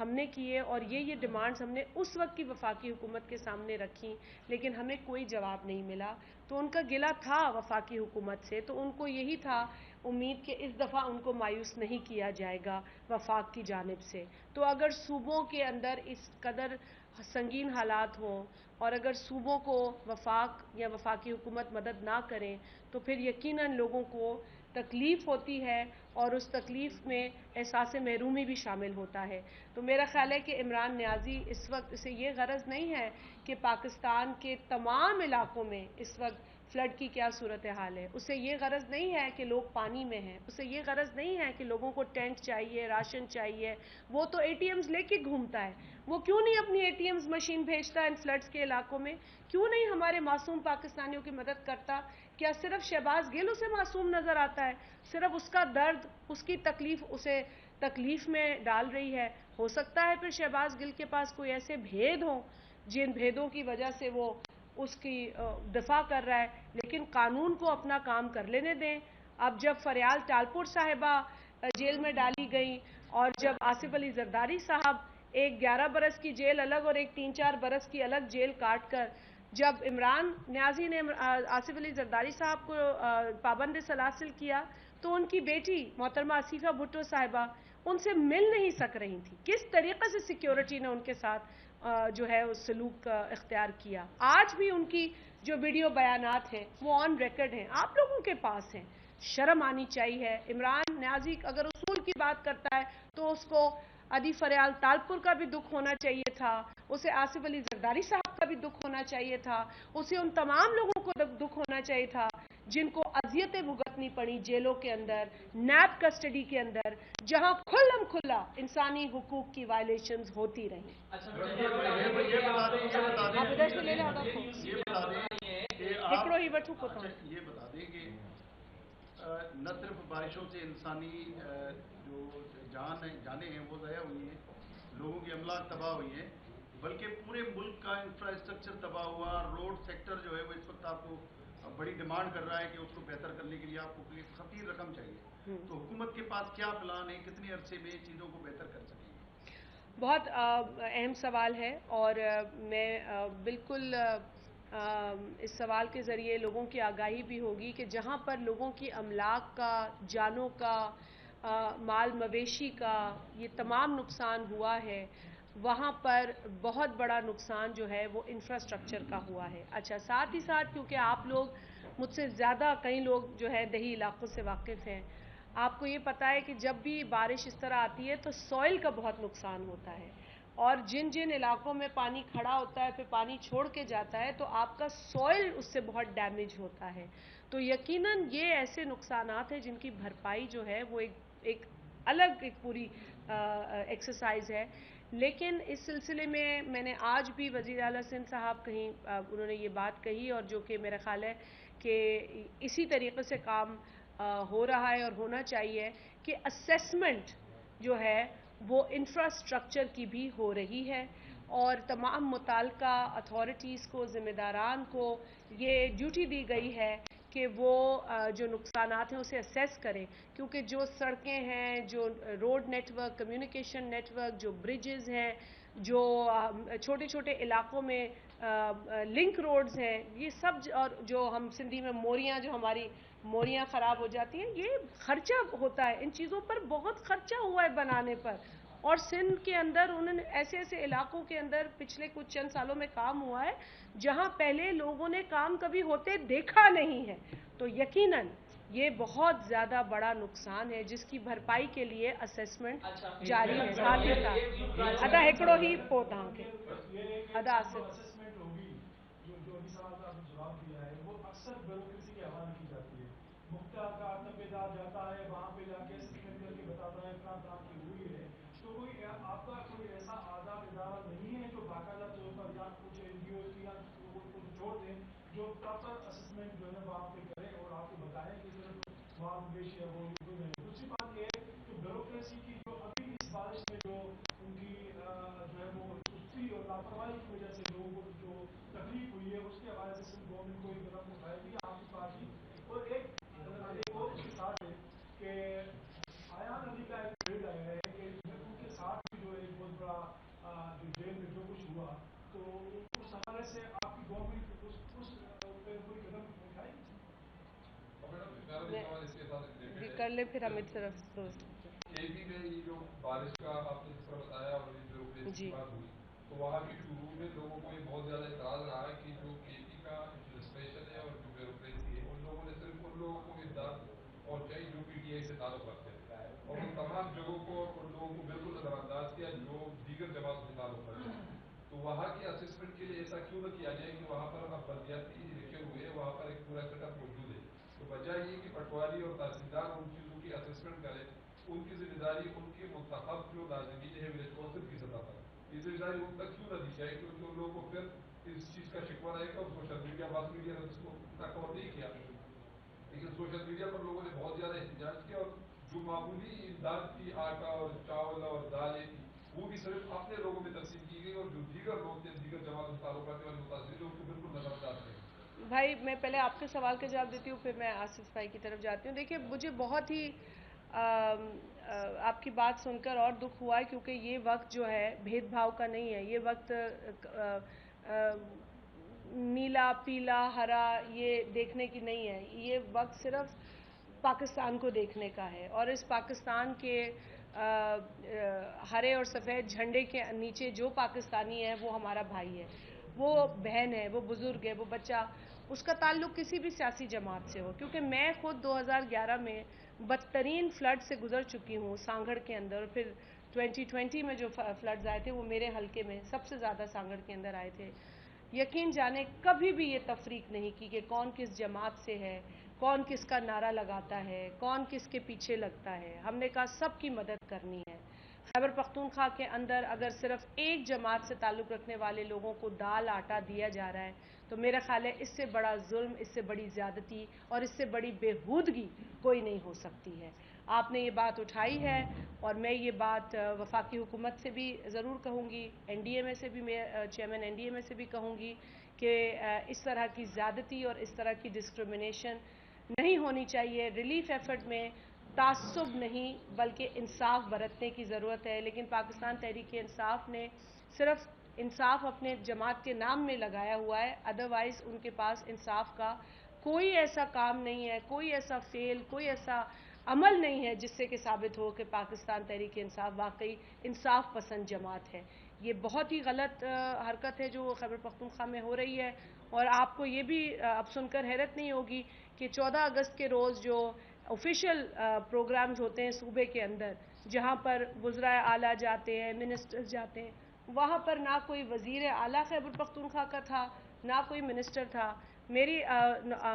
ہم نے کیے اور یہ ڈیمانڈز ہم نے اس وقت کی وفاقی حکومت کے سامنے رکھی، لیکن ہمیں کوئی جواب نہیں ملا۔ تو ان کا گلہ تھا وفاقی حکومت سے، تو ان کو یہی تھا امید کہ اس دفعہ ان کو مایوس نہیں کیا جائے گا وفاق کی جانب سے۔ تو اگر صوبوں کے اندر اس قدر سنگین حالات ہوں اور اگر صوبوں کو وفاق یا وفاقی حکومت مدد نہ کریں تو پھر یقیناً لوگوں کو تکلیف ہوتی ہے اور اس تکلیف میں احساس محرومی بھی شامل ہوتا ہے۔ تو میرا خیال ہے کہ عمران نیازی اس وقت اسے یہ غرض نہیں ہے کہ پاکستان کے تمام علاقوں میں اس وقت فلڈ کی کیا صورتحال ہے، اسے یہ غرض نہیں ہے کہ لوگ پانی میں ہیں، اسے یہ غرض نہیں ہے کہ لوگوں کو ٹینٹ چاہیے، راشن چاہیے، وہ تو اے ٹی ایمز لے کے گھومتا ہے، وہ کیوں نہیں اپنی اے ٹی ایمز مشین بھیجتا ان فلڈز کے علاقوں میں؟ کیوں نہیں ہمارے معصوم پاکستانیوں کی مدد کرتا؟ کیا صرف شہباز گل اسے معصوم نظر آتا ہے؟ صرف اس کا درد، اس کی تکلیف اسے تکلیف میں ڈال رہی ہے؟ ہو سکتا ہے پھر شہباز گل کے پاس کوئی ایسے بھید ہوں جن بھیدوں کی وجہ سے وہ اس کی دفاع کر رہا ہے، لیکن قانون کو اپنا کام کر لینے دیں۔ اب جب فریال ٹالپور صاحبہ جیل میں ڈالی گئی اور جب آصف علی زرداری صاحب ایک 11 برس کی جیل الگ اور ایک 3-4 برس کی الگ جیل کاٹ کر، جب عمران نیازی نے آصف علی زرداری صاحب کو پابند سلاسل کیا تو ان کی بیٹی محترمہ آصفہ بھٹو صاحبہ ان سے مل نہیں سک رہی تھی۔ کس طریقے سے سیکیورٹی نے ان کے ساتھ جو ہے اس سلوک اختیار کیا۔ آج بھی ان کی جو ویڈیو بیانات ہیں وہ آن ریکارڈ ہیں، آپ لوگوں کے پاس ہیں۔ शर्म आनी चाहिए। इमरान न्याजी अगर उसूल की बात करता है तो उसको अदी फरियाल तालपुर का भी दुख होना चाहिए था, उसे आसिफ अली जरदारी साहब का भी दुख होना चाहिए था, उसे उन तमाम लोगों को दुख होना चाहिए था जिनको अजियतें भुगतनी पड़ी जेलों के अंदर, नैब कस्टडी के अंदर, जहां खुल्लम खुल्ला इंसानी हुकूक की वायलेशंस होती रही। आप इधर से ले लें हिकड़ो ही वठू को ये बता दें कि न सिर्फ बारिशों से इंसानी जो जानें हैं वो ज़ाया हुई हैं, लोगों की अमलाक तबाह हुई हैं, बल्कि पूरे मुल्क का इंफ्रास्ट्रक्चर तबाह हुआ। रोड सेक्टर जो है वो इस वक्त आपको बड़ी डिमांड कर रहा है कि उसको बेहतर करने के लिए आपको कोई खतीर रकम चाहिए। तो हुकूमत के पास क्या प्लान है, कितने अरसे में चीज़ों को बेहतर कर सकेंगे? बहुत अहम सवाल है और मैं बिल्कुल इस सवाल के ज़रिए लोगों की आगाही भी होगी कि जहाँ पर लोगों की अमलाक का, जानों का, माल मवेशी का ये तमाम नुकसान हुआ है, वहाँ पर बहुत बड़ा नुकसान जो है वो इंफ्रास्ट्रक्चर का हुआ है। अच्छा, साथ ही साथ क्योंकि आप लोग मुझसे ज़्यादा कई लोग जो है दही इलाकों से वाकिफ़ हैं, आपको ये पता है कि जब भी बारिश इस तरह आती है तो सॉइल का बहुत नुकसान होता है, और जिन जिन इलाकों में पानी खड़ा होता है फिर पानी छोड़ के जाता है तो आपका सॉइल उससे बहुत डैमेज होता है। तो यकीनन ये ऐसे नुकसानात हैं जिनकी भरपाई जो है वो एक अलग एक पूरी एक्सरसाइज है। लेकिन इस सिलसिले में मैंने आज भी वज़ीर आला सिंध साहब कहीं उन्होंने ये बात कही, और जो कि मेरा ख्याल है कि इसी तरीके से काम हो रहा है और होना चाहिए कि असेसमेंट जो है वो इंफ्रास्ट्रक्चर की भी हो रही है, और तमाम मुताल्लिका अथॉरिटीज़ को, ज़िम्मेदारान को ये ड्यूटी दी गई है कि वो जो नुकसानात हैं उसे असेस करें, क्योंकि जो सड़कें हैं, जो रोड नेटवर्क, कम्युनिकेशन नेटवर्क, जो ब्रिजेस हैं, जो छोटे छोटे इलाकों में लिंक रोड्स हैं, ये सब, और जो हम सिंधी में मोरियाँ, जो हमारी मोरियाँ ख़राब हो जाती हैं, ये खर्चा होता है, इन चीज़ों पर बहुत खर्चा हुआ है बनाने पर। और सिंध के अंदर उन्होंने ऐसे ऐसे इलाकों के अंदर पिछले कुछ चंद सालों में काम हुआ है जहां पहले लोगों ने काम कभी होते देखा नहीं है। तो यकीनन ये बहुत ज़्यादा बड़ा नुकसान है जिसकी भरपाई के लिए असेसमेंट जारी है। साथ ही साथ अदा हिकड़ो ही पोइ तव्हांखे अदा असेसमेंट होगी जो अभी सवाल का आपने जवाब दिया है वो अक्सर ब्यूरोक्रेसी के हवाले की जाती है। मुख्तार का तबेदार जाता है, वहाँ पे जाके असेसमेंट करके बताता है इतना दाम की हुई है। तो कोई आपका कोई ऐसा आज़ाद इदारा नहीं है जो बाकायदा तौर पर या कुछ एनजीओ की या लोगों को जोड़ दें जो प्रॉपर असेसमेंट जो है वहाँ पे करे और आपको बताएं कि सिर्फ वहाँ मवेशी है वो नहीं। दूसरी बात ये है कि ब्यूरोक्रेसी की जो अभी इस बारिश में जो उनकी जो है वो सुस्ती और लापरवाही की वजह से लोगों को जो तकलीफ हुई है उसके हवाले से सिर्फ गवर्नमेंट को एक कदम उठाएगी आपकी पार्टी। और एक और उसके साथ है कि आयान अली का एक ट्रेड आया है कि उनके साथ भी जो एक बहुत बड़ा जो जेल में जो कुछ हुआ, तो उस हवाले से आपकी गवर्नमेंट उस पे कोई कदम उठाएगी? कर ले फिर अमित तरफ तो केपी में ये जो बारिश का आपने जिस तरह बताया और ये ब्यूरोक्रेसी की बात हुई, तो वहाँ की शुरू में लोगों को ये बहुत ज़्यादा इतराज़ रहा है कि जो केपी का एडमिनिस्ट्रेशन है और जो ब्यूरोक्रेसी है उन लोगों ने सिर्फ उन लोगों को इमदाद पहुँचाई जो पीटीआई से ताल्लुक़ रखते हैं, और उन तमाम जगहों को और उन लोगों को बिल्कुल नज़रअंदाज किया जो दीगर जमातों से ताल्लुक़ रखते हैं। तो वहाँ के असेसमेंट के लिए ऐसा क्यों न किया जाए कि वहाँ पर अब बल्दियाती लिखे हुए हैं, वहाँ पर एक पूरा सेटअप मौजूद है। तो बजाय ये कि पटवारी और तहसीलदार उन चीज़ों की असेसमेंट करें, उनकी जिम्मेदारी उनके मुंतखब जो नाज़मीन है रिस्पॉन्सिबल की सतह पर ये जिम्मेदारी उन तक क्यों न दी जाए, क्योंकि उन लोगों को फिर इस चीज़ का शिकवा रहेगा। और सोशल मीडिया, मास मीडिया ने इसको इतना कवर नहीं किया, लेकिन सोशल मीडिया पर लोगों ने बहुत ज़्यादा एहतजाज किया, और जो मामूली इमदाद की आटा और चावल और दालें थी वो भी सिर्फ अपने लोगों में तकसीम की गई, और जो दीगर लोग थे, दीगर जमात से ताल्लुक़ रखने वाले मुतासिर लोग बिल्कुल नजरअंदाज थे। भाई मैं पहले आपके सवाल का जवाब देती हूँ, फिर मैं आसिफ भाई की तरफ जाती हूँ। देखिए, मुझे बहुत ही आपकी बात सुनकर और दुख हुआ है, क्योंकि ये वक्त जो है भेदभाव का नहीं है। ये वक्त नीला, पीला, हरा ये देखने की नहीं है। ये वक्त सिर्फ पाकिस्तान को देखने का है, और इस पाकिस्तान के हरे और सफ़ेद झंडे के नीचे जो पाकिस्तानी है वो हमारा भाई है, वो बहन है, वो बुज़ुर्ग है, वो बच्चा, उसका ताल्लुक किसी भी सियासी जमात से हो, क्योंकि मैं खुद 2011 में बदतरीन फ्लड से गुजर चुकी हूँ सांगड़ के अंदर। फिर 2020 में जो फ्लड्स आए थे वो मेरे हलके में सबसे ज़्यादा सांगड़ के अंदर आए थे। यकीन जाने कभी भी ये तफरीक नहीं की कि कौन किस जमात से है, कौन किसका नारा लगाता है, कौन किसके पीछे लगता है। हमने कहा सबकी मदद करनी है। खैबर पख्तूनख्वा के अंदर अगर सिर्फ एक जमात से ताल्लुक़ रखने वाले लोगों को दाल आटा दिया जा रहा है तो मेरा ख्याल है इससे बड़ा जुल्म, इससे बड़ी ज़्यादती और इससे बड़ी बेहूदगी कोई नहीं हो सकती है। आपने ये बात उठाई है और मैं ये बात वफाकी हुकूमत से भी ज़रूर कहूँगी, एनडीए में से भी, मैं चेयरमैन एनडीए में से भी कहूँगी कि इस तरह की ज़्यादती और इस तरह की डिस्क्रिमिनेशन नहीं होनी चाहिए। रिलीफ एफर्ट में तासुब नहीं बल्कि इंसाफ बरतने की ज़रूरत है। लेकिन पाकिस्तान तहरीक इंसाफ ने सिर्फ इंसाफ अपने जमात के नाम में लगाया हुआ है, अदरवाइज़ उनके पास इंसाफ का कोई ऐसा काम नहीं है, कोई ऐसा फेल, कोई ऐसा अमल नहीं है जिससे कि साबित हो कि पाकिस्तान तहरीक इंसाफ वाकई इंसाफ पसंद जमात है। ये बहुत ही गलत हरकत है जो खैबर पख्तूनख्वा में हो रही है। और आपको ये भी अब सुनकर हैरत नहीं होगी कि 14 अगस्त के रोज़ जो ऑफिशियल प्रोग्राम्स होते हैं सूबे के अंदर, जहाँ पर वज़राए आला जाते हैं, मिनिस्टर्स जाते हैं, वहाँ पर ना कोई वज़ीर आला खैबर पख्तूनख्वा का था, ना कोई मिनिस्टर था। मेरी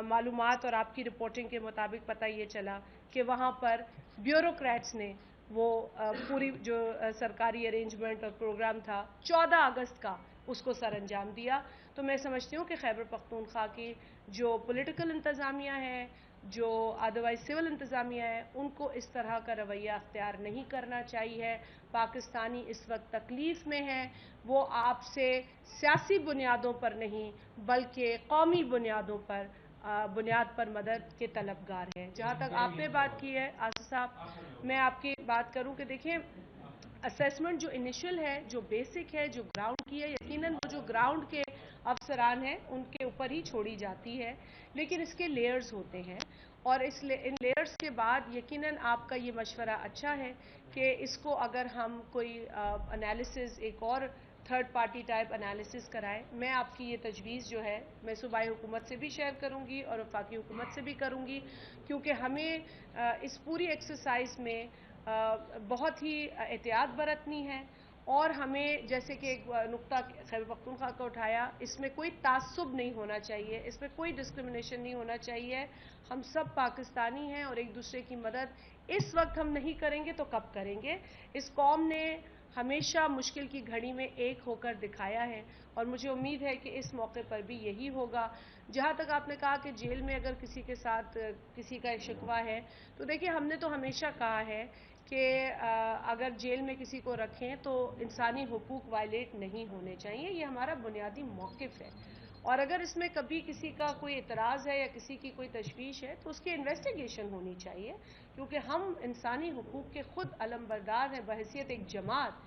मालूमात और आपकी रिपोर्टिंग के मुताबिक पता ये चला कि वहाँ पर ब्यूरोक्रेट्स ने वो पूरी जो सरकारी अरेंजमेंट और प्रोग्राम था 14 अगस्त का उसको सर अंजाम दिया। तो मैं समझती हूँ कि खैबर पख्तूनख्वा की जो पॉलिटिकल इंतज़ामिया है, जो अदरवाइज सिविल इंतज़ामिया है, उनको इस तरह का रवैया अख्तियार नहीं करना चाहिए। पाकिस्तानी इस वक्त तकलीफ़ में है, वो आपसे सियासी बुनियादों पर नहीं बल्कि कौमी बुनियादों पर बुनियाद पर मदद के तलबगार हैं। जहाँ तक आपने बात की है आसिफ साहब, मैं आपकी बात करूँ कि देखिए असेसमेंट जो इनिशियल है, जो बेसिक है, जो ग्राउंड की है, यकीनन वो जो ग्राउंड के अफसरान हैं उनके ऊपर ही छोड़ी जाती है, लेकिन इसके लेयर्स होते हैं और इन लेयर्स के बाद यकीनन आपका ये मशवरा अच्छा है कि इसको अगर हम कोई एनालिसिस, एक और थर्ड पार्टी टाइप एनालिसिस कराएं। मैं आपकी ये तजवीज़ जो है मैं सूबाई हुकूमत से भी शेयर करूंगी और वफाकी हुकूमत से भी करूंगी, क्योंकि हमें इस पूरी एक्सरसाइज में बहुत ही एहतियात बरतनी है और हमें, जैसे कि एक नुक्ता खैबर पख्तूनख्वा का उठाया, इसमें कोई तासुब नहीं होना चाहिए, इसमें कोई डिस्क्रिमिनेशन नहीं होना चाहिए। हम सब पाकिस्तानी हैं और एक दूसरे की मदद इस वक्त हम नहीं करेंगे तो कब करेंगे। इस कौम ने हमेशा मुश्किल की घड़ी में एक होकर दिखाया है और मुझे उम्मीद है कि इस मौके पर भी यही होगा। जहाँ तक आपने कहा कि जेल में अगर किसी के साथ किसी का शिकवा है, तो देखिए हमने तो हमेशा कहा है कि अगर जेल में किसी को रखें तो इंसानी हुकूक वायलेट नहीं होने चाहिए, ये हमारा बुनियादी मौक़िफ़ है। और अगर इसमें कभी किसी का कोई इतराज़ है या किसी की कोई तशवीश है तो उसकी इन्वेस्टिगेशन होनी चाहिए, क्योंकि हम इंसानी हुकूक के ख़ुद अलमबरदार हैं बहैसियत एक जमात।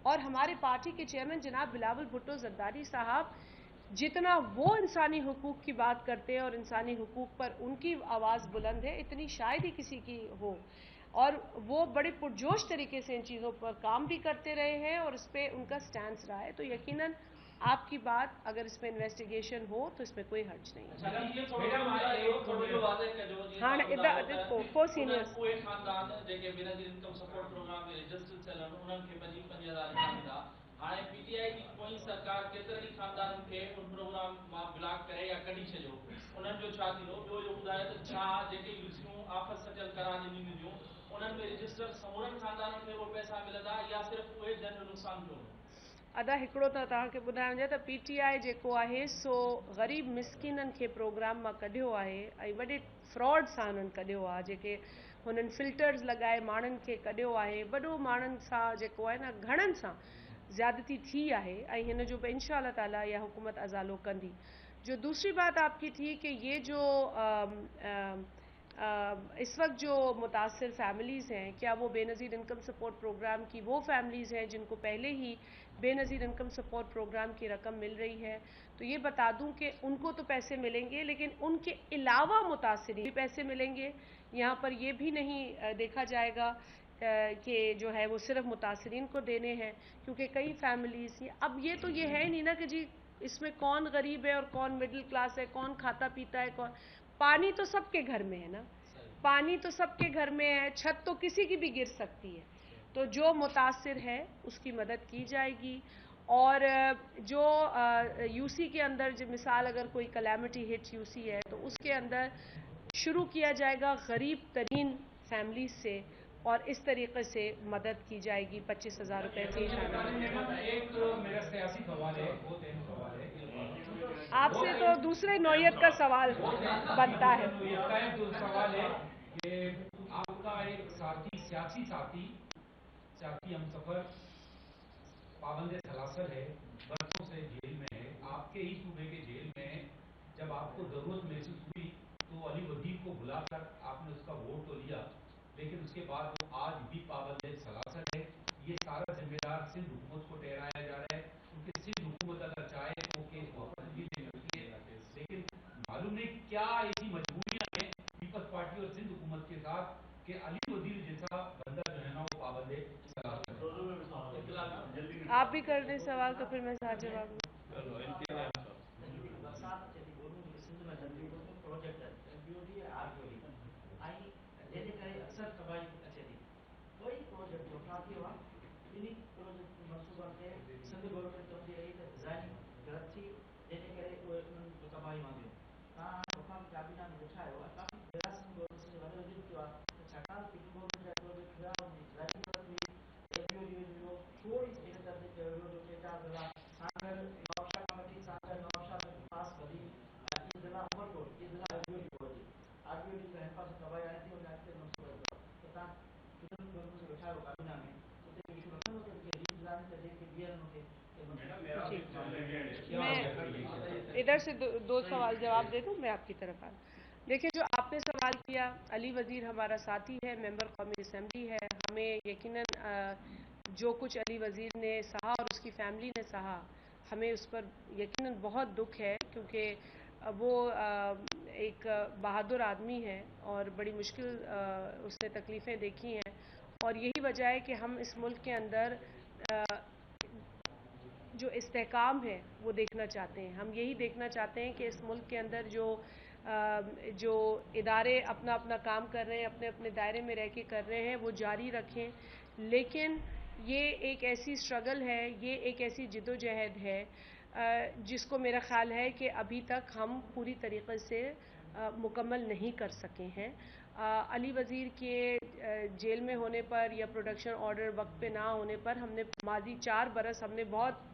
और हमारे पार्टी के चेयरमैन जनाब बिलावल भुट्टो ज़रदारी साहब जितना वो इंसानी हुकूक की बात करते हैं और इंसानी हुकूक पर उनकी आवाज़ बुलंद है, इतनी शायद ही किसी की हो। और वो बड़े पुरजोश तरीके से इन चीज़ों पर काम भी करते रहे हैं और इस पर उनका स्टैंस रहा है। तो यकीनन आपकी बात, अगर इसमें इन्वेस्टिगेशन हो तो इसमें कोई हर्ज नहीं है। हाँ को सीनियर्स हाणे पीटीआई की कोई सरकार केतिरनि खानदाननि खे उन प्रोग्राम मां ब्लॉक करे या कढी छॾियो, उन्हनि जो छा थींदो? ॿियो इहो ॿुधायो त छा जेके यूसीयूं आफ़त सटियल करार ॾिनी हुयूं उन्हनि में रजिस्टर समूरनि खानदाननि खे उहे पैसा मिलंदा या सिर्फ़ु उहे जन नुक़सान थियो? अदा हिकिड़ो त तव्हांखे ॿुधाइण जे त पीटीआई जेको आहे सो ग़रीब मिसकिननि खे प्रोग्राम मां कढियो आहे ऐं वॾे फ्रॉड सां उन्हनि कढियो आहे, जेके हुननि फिल्टर्स लॻाए माण्हुनि खे कढियो आहे। वॾो माण्हुनि सां जेको आहे न, घणनि सां ज़्यादती थी है ऐं हिन जो भी इंशाअल्लाह ताला यह हुकूमत अजालो कंदी। जो दूसरी बात आपकी थी कि ये जो इस वक्त जो मुतासिर फैमिलीज़ हैं, क्या वो बेनज़ीर इनकम सपोर्ट प्रोग्राम की वो फैमिलीज़ हैं जिनको पहले ही बेनज़ीर इनकम सपोर्ट प्रोग्राम की रकम मिल रही है? तो ये बता दूं कि उनको तो पैसे मिलेंगे, लेकिन उनके अलावा मुतासिरीन भी पैसे मिलेंगे। यहाँ पर ये भी नहीं देखा जाएगा कि जो है वो सिर्फ मुतासिरीन को देने हैं, क्योंकि कई फैमिलीज़, अब ये तो ये है नहीं ना कि जी इसमें कौन गरीब है और कौन मिडिल क्लास है, कौन खाता पीता है, कौन, पानी तो सबके घर में है ना, पानी तो सबके घर में है, छत तो किसी की भी गिर सकती है, तो जो मुतासिर है उसकी मदद की जाएगी। और जो यूसी के अंदर जो मिसाल अगर कोई कलैमिटी हिट यूसी है तो उसके अंदर शुरू किया जाएगा गरीब तरीन फैमिली से और इस तरीके से मदद की जाएगी 25,000 रुपए फी फैमिली। एक मेरा सियासी सवाल है, बहुत अहम सवाल है आपसे तो दूसरे नौयत का सवाल बनता है। जो सवाल है कि आपका एक साथी सियासी हमसफर पाबंद सलासल है, बरसों से जेल में है, आपके ही सूबे के जेल में, जब आपको जरूरत महसूस हुई तो अली वजीर को बुलाकर आपने उसका वोट तो लिया, लेकिन उसके बाद वो आज भी पाबंद सलासल है। ये सारा जिम्मेदार सिंध हुकूमत को ठहराया जा रहा है, क्योंकि सिंध हुकूमत अगर चाहे तो केस वापस भी ले सकती है, लेकिन मालूम नहीं क्या ऐसी मजबूरियां हैं पीपल्स पार्टी और सिंध हुकूमत के साथ कि अली वजीर जैसा बंदा जो है ना वो पाबंद सलासल है। आप भी कर दें सवाल तो फिर मैं साथ जवाब दूं। मैं इधर से दो सवाल जवाब दे दूं, मैं आपकी तरफ आ। देखिए, जो आपने सवाल किया, अली वजीर हमारा साथी है, मेंबर कौमी असेंबली है, हमें यकीनन जो कुछ अली वजीर ने सहा और उसकी फैमिली ने सहा, हमें उस पर यकीनन बहुत दुख है, क्योंकि वो एक बहादुर आदमी है और बड़ी मुश्किल उसने तकलीफ़ें देखी हैं, और यही वजह है कि हम इस मुल्क के अंदर जो इस्तेहकाम है वो देखना चाहते हैं। हम यही देखना चाहते हैं कि इस मुल्क के अंदर जो इदारे अपना अपना काम कर रहे हैं, अपने अपने दायरे में रह के कर रहे हैं, वो जारी रखें। लेकिन ये एक ऐसी स्ट्रगल है, ये एक ऐसी जिद्दोजहद है जिसको मेरा ख्याल है कि अभी तक हम पूरी तरीके से मुकम्मल नहीं कर सके हैं। अली वजीर के जेल में होने पर या प्रोडक्शन ऑर्डर वक्त पे ना होने पर हमने माजी 4 बरस हमने बहुत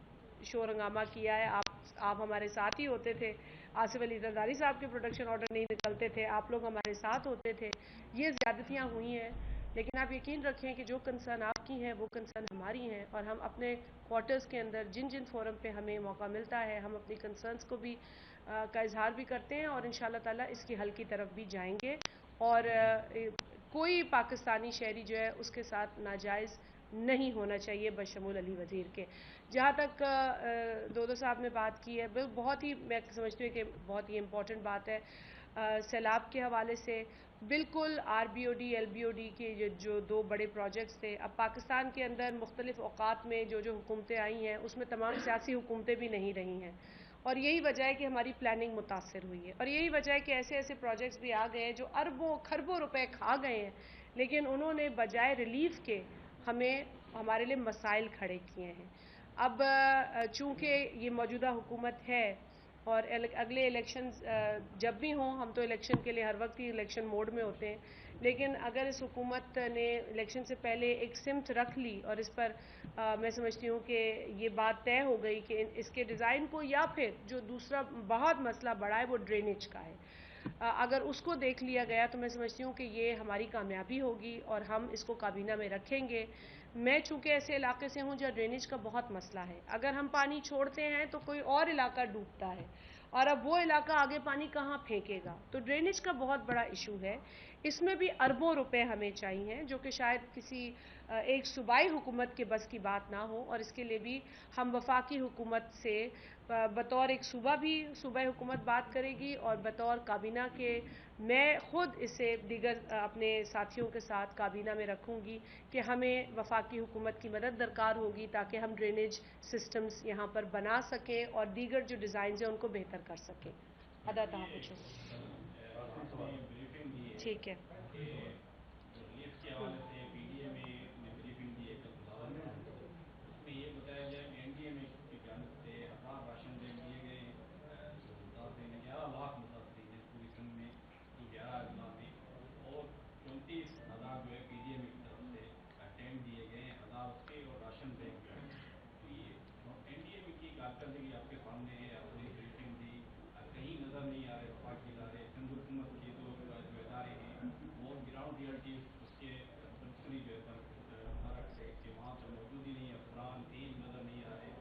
शोर हंगामा किया है। आप हमारे साथ ही होते थे, आसिफ अली जरदारी साहब के प्रोडक्शन ऑर्डर नहीं निकलते थे, आप लोग हमारे साथ होते थे। ये ज़्यादतियाँ हुई हैं, लेकिन आप यकीन रखें कि जो कंसर्न आपकी हैं वो कंसर्न हमारी हैं, और हम अपने क्वार्टर्स के अंदर जिन जिन फोरम पे हमें मौका मिलता है हम अपनी कंसर्न्स को भी का इजहार भी करते हैं, और इंशाअल्लाह ताला इसकी हल की तरफ भी जाएंगे। और कोई पाकिस्तानी शहरी जो है उसके साथ नाजायज़ नहीं होना चाहिए बशमूल अली वजीर के। जहाँ तक दोदो साहब ने बात की है, बहुत ही मैं समझती हूँ कि बहुत ही इम्पोर्टेंट बात है। सैलाब के हवाले से बिल्कुल RBOD LBOD के जो 2 बड़े प्रोजेक्ट्स थे, अब पाकिस्तान के अंदर मुख्तलिफ औकात में जो हुकूमतें आई हैं उसमें तमाम सियासी हुकूमतें भी नहीं रही हैं, और यही वजह है कि हमारी प्लानिंग मुतासर हुई है, और यही वजह है कि ऐसे ऐसे प्रोजेक्ट्स भी आ गए हैं जो अरबों खरबों रुपए खा गए हैं, लेकिन उन्होंने बजाय रिलीफ के हमें हमारे लिए मसाइल खड़े किए हैं। अब चूँकि ये मौजूदा हुकूमत है और अगले इलेक्शन जब भी हों, हम तो इलेक्शन के लिए हर वक्त ही इलेक्शन मोड में होते हैं, लेकिन अगर इस हुकूमत ने इलेक्शन से पहले एक सिमत रख ली और इस पर मैं समझती हूँ कि ये बात तय हो गई कि इसके डिज़ाइन को, या फिर जो दूसरा बहुत मसला बड़ा है वो ड्रेनेज का है, अगर उसको देख लिया गया तो मैं समझती हूँ कि ये हमारी कामयाबी होगी और हम इसको काबीना में रखेंगे। मैं चूँकि ऐसे इलाके से हूँ जहाँ ड्रेनेज का बहुत मसला है, अगर हम पानी छोड़ते हैं तो कोई और इलाका डूबता है, और अब वो इलाका आगे पानी कहाँ फेंकेगा, तो ड्रेनेज का बहुत बड़ा इशू है। इसमें भी अरबों रुपए हमें चाहिए, जो कि शायद किसी एक सूबाई हुकूमत के बस की बात ना हो, और इसके लिए भी हम वफाकी हुकूमत से बतौर एक सूबाई हुकूमत बात करेगी, और बतौर काबीना के मैं ख़ुद इसे दीगर अपने साथियों के साथ काबीना में रखूँगी कि हमें वफाकी हुकूमत की मदद दरकार होगी ताकि हम ड्रेनेज सिस्टम्स यहाँ पर बना सकें और दीगर जो डिज़ाइन हैं उनको बेहतर कर सकें। अदा तहाँ पूछो। ठीक है। आपके सामने है, आपने ब्रीफिंग दी, कहीं नजर नहीं आ रहे वफाकी इदारे, सिंध हुकूमत के जो इदारे हैं वो ग्राउंड रियलिटी उसके बिल्कुल ही जो है फर्क है कि वहाँ पर मौजूद ही नहीं है, अफरान तेल नजर नहीं आ रहे,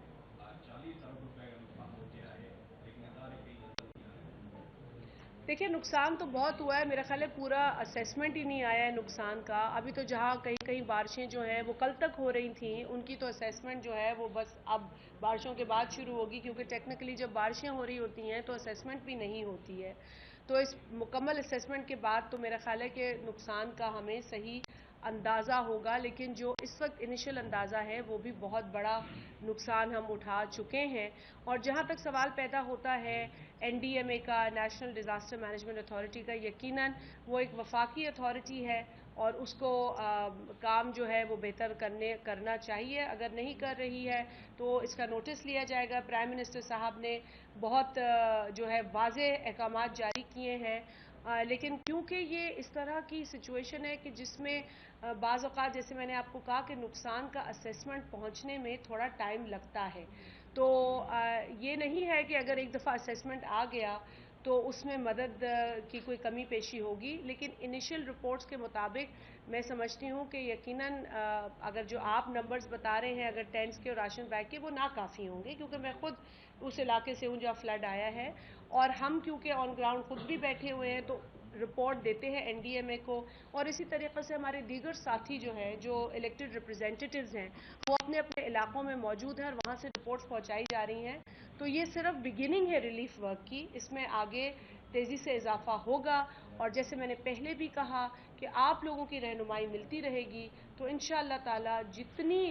40 अरब रुपए का नुकसान हो गया है, लेकिन इदारे कहीं नजर नहीं आ रहे। देखिए, नुकसान तो बहुत हुआ है, मेरा ख्याल है पूरा असेसमेंट ही नहीं आया है नुकसान का। अभी तो जहाँ कहीं कहीं बारिशें जो हैं वो कल तक हो रही थी, उनकी तो असेसमेंट जो है वो बस अब बारिशों के बाद शुरू होगी, क्योंकि टेक्निकली जब बारिशें हो रही होती हैं तो असेसमेंट भी नहीं होती है। तो इस मुकम्मल असेसमेंट के बाद तो मेरा ख्याल है कि नुकसान का हमें सही अंदाज़ा होगा, लेकिन जो इस वक्त इनिशियल अंदाज़ा है वो भी बहुत बड़ा नुकसान हम उठा चुके हैं। और जहाँ तक सवाल पैदा होता है NDMA का, नेशनल डिज़ास्टर मैनेजमेंट अथॉरिटी का, यकीनन वो एक वफाकी अथॉरिटी है और उसको काम जो है वो बेहतर करना चाहिए। अगर नहीं कर रही है तो इसका नोटिस लिया जाएगा। प्राइम मिनिस्टर साहब ने बहुत जो है वाज़े अहकामात जारी किए हैं, लेकिन क्योंकि ये इस तरह की सिचुएशन है कि जिसमें बाज़ औक़ात जैसे मैंने आपको कहा कि नुकसान का असेसमेंट पहुंचने में थोड़ा टाइम लगता है, तो ये नहीं है कि अगर एक दफ़ा असेसमेंट आ गया तो उसमें मदद की कोई कमी पेशी होगी, लेकिन इनिशियल रिपोर्ट्स के मुताबिक मैं समझती हूँ कि यकीनन अगर जो आप नंबर्स बता रहे हैं अगर टेंट्स के और राशन बैग के, वो नाकाफ़ी होंगे, क्योंकि मैं खुद उस इलाके से हूँ जहाँ फ्लड आया है, और हम क्योंकि ऑन ग्राउंड खुद भी बैठे हुए हैं तो रिपोर्ट देते हैं NDMA को, और इसी तरीके से हमारे दीगर साथी जो हैं, जो इलेक्टेड रिप्रेजेंटेटिव्स हैं, वो अपने अपने इलाकों में मौजूद हैं और वहाँ से रिपोर्ट्स पहुँचाई जा रही हैं। तो ये सिर्फ बिगिनिंग है रिलीफ वर्क की, इसमें आगे तेज़ी से इजाफा होगा, और जैसे मैंने पहले भी कहा कि आप लोगों की रहनुमाई मिलती रहेगी तो इंशाअल्लाह ताला जितनी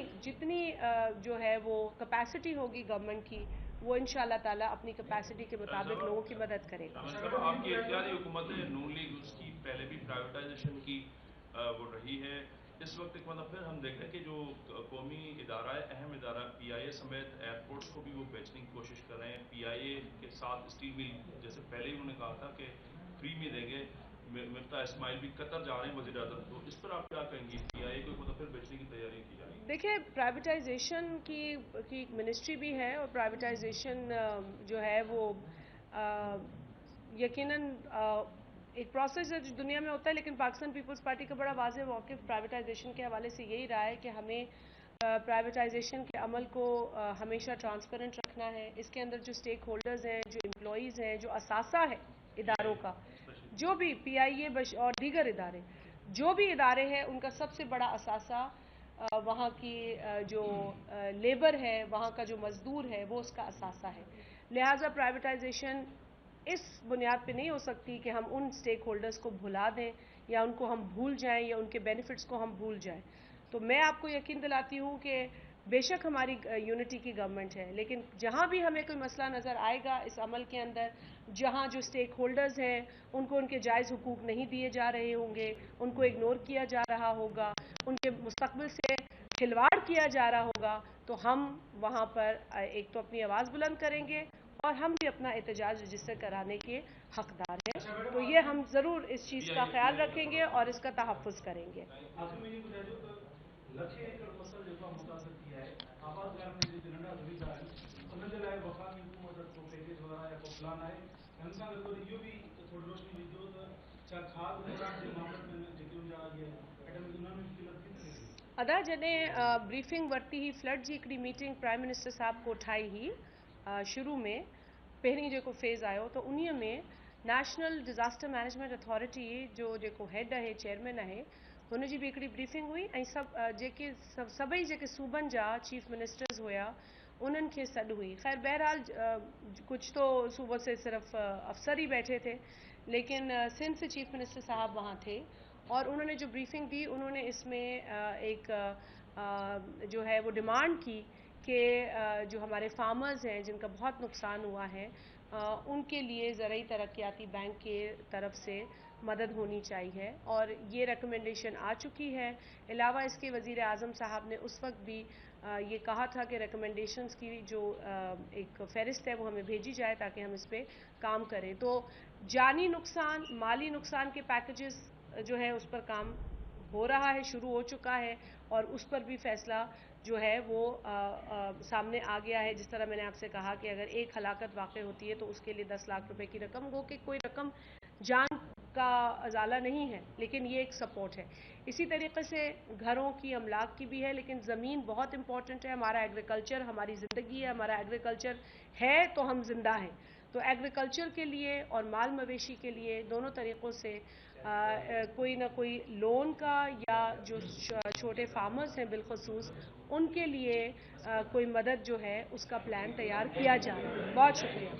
जो है वो कैपेसिटी होगी गवर्नमेंट की, वो इंशाअल्लाह ताला अपनी कैपेसिटी के मुताबिक लोगों की मदद करेगा। आपकी इख्तियारी हुकूमत है, नून लीग उसकी पहले भी प्राइवेटाइजेशन की वो रही है। इस वक्त एक मतलब फिर हम देख रहे हैं कि जो कौमी इदारा है, अहम इदारा PIA समेत एयरपोर्ट्स को भी वो बेचने की कोशिश कर रहे हैं। PIA के साथ स्टील मिल, जैसे पहले ही उन्होंने कहा था कि फ्री में देंगे, मिफ्ता इस्माइल भी कतर जा रहे हैं वज़ीर आज़म, तो इस पर आप क्या कहेंगी? PIA को मतलब फिर बेचने की तैयारी की जा रही है। देखिए, प्राइवेटाइजेशन की मिनिस्ट्री भी है, और प्राइवेटाइजेशन जो है वो यकीनन एक प्रोसेस है जो दुनिया में होता है, लेकिन पाकिस्तान पीपल्स पार्टी का बड़ा वाज़ेह मौक़िफ़ प्राइवेटाइजेशन के हवाले से यही रहा है कि हमें प्राइवेटाइजेशन के अमल को हमेशा ट्रांसपेरेंट रखना है। इसके अंदर जो स्टेक होल्डर्स हैं, जो एम्प्लॉइज़ हैं, जो असासा है इदारों का, जो भी PIA और दीगर इदारे, जो भी इदारे हैं, उनका सबसे बड़ा असासा वहाँ की जो लेबर है, वहाँ का जो मज़दूर है, वो उसका असासा है। लिहाजा प्राइवेटाइजेशन इस बुनियाद पे नहीं हो सकती कि हम उन स्टेक होल्डर्स को भुला दें या उनको हम भूल जाएं या उनके बेनिफिट्स को हम भूल जाएं। तो मैं आपको यकीन दिलाती हूँ कि बेशक हमारी यूनिटी की गवर्नमेंट है, लेकिन जहाँ भी हमें कोई मसला नज़र आएगा इस अमल के अंदर, जहाँ जो स्टेक होल्डर्स हैं उनको उनके जायज़ हुकूक नहीं दिए जा रहे होंगे, उनको इग्नोर किया जा रहा होगा, उनके मुस्तकबिल से खिलवाड़ किया जा रहा होगा, तो हम वहाँ पर एक तो अपनी आवाज़ बुलंद करेंगे और हम भी अपना एहतजाज रजिस्टर कराने के हकदार हैं। तो ये हम ज़रूर इस चीज़ का ख्याल रखेंगे और इसका तहफ़्फ़ुज़ करेंगे। लक्ष्य एकड़ फसल जेको मुतासिर थी आहे, आबादगार में जेके नंढा ज़मीनदार आहिनि उन्हनि जे लाइ वफ़ाक़ी हुकूमत को पैकेज वग़ैरह या को प्लान आहे। हिन सां गॾोगॾु इहो बि थोरी रोशनी विझो त छा खाद खुराक जे मामले में जेके उनजा इहे आइटम उन्हनि में क़ीमत थी सघे थी? अदा जॾहिं ब्रीफिंग वरिती ही फ्लड जी हिकिड़ी मीटिंग प्राइम मिनिस्टर साहब कोठाई ही शुरू में पहिरीं जेको फेज़ आयो, तो उन्हीअ में नेशनल डिज़ास्टर मैनेजमेंट अथॉरिटी जो जेको हेड है चेयरमैन है हुन जी भी हिकिड़ी ब्रीफिंग हुई ऐं जेके सभई जेके सूबनि जा चीफ मिनिस्टर्स हुया उन्हनि खे सॾु हुई। खैर बहरहाल कुछ तो सूबों से सिर्फ अफसर ही बैठे थे, लेकिन सिंध से चीफ मिनिस्टर साहब वहाँ थे और उन्होंने जो ब्रीफिंग दी उन्होंने इसमें एक जो है वो डिमांड की कि जो हमारे फार्मर्स हैं जिनका बहुत नुकसान हुआ है उनके लिए ज़रई तरक्याती बैंक के तरफ से मदद होनी चाहिए और ये रिकमेंडेशन आ चुकी है। अलावा इसके वज़ीर आज़म साहब ने उस वक्त भी ये कहा था कि रिकमेंडेशंस की जो एक फ़हरिस्त है वो हमें भेजी जाए ताकि हम इस पर काम करें। तो जानी नुकसान, माली नुकसान के पैकेजेस जो है उस पर काम हो रहा है, शुरू हो चुका है और उस पर भी फैसला जो है वो सामने आ गया है। जिस तरह मैंने आपसे कहा कि अगर एक हलाकत वाक़ होती है तो उसके लिए 10 लाख रुपए की रकम हो कि कोई रकम जान का अजाला नहीं है, लेकिन ये एक सपोर्ट है। इसी तरीके से घरों की, अमलाक की भी है, लेकिन ज़मीन बहुत इम्पॉर्टेंट है। हमारा एग्रीकल्चर हमारी ज़िंदगी है, हमारा एग्रीकल्चर है तो हम जिंदा हैं। तो एग्रीकल्चर के लिए और माल मवेशी के लिए दोनों तरीक़ों से कोई ना कोई लोन का या जो छोटे फार्मर्स हैं बिलखसूस उनके लिए कोई मदद जो है उसका प्लान तैयार किया जा रहा है। बहुत शुक्रिया।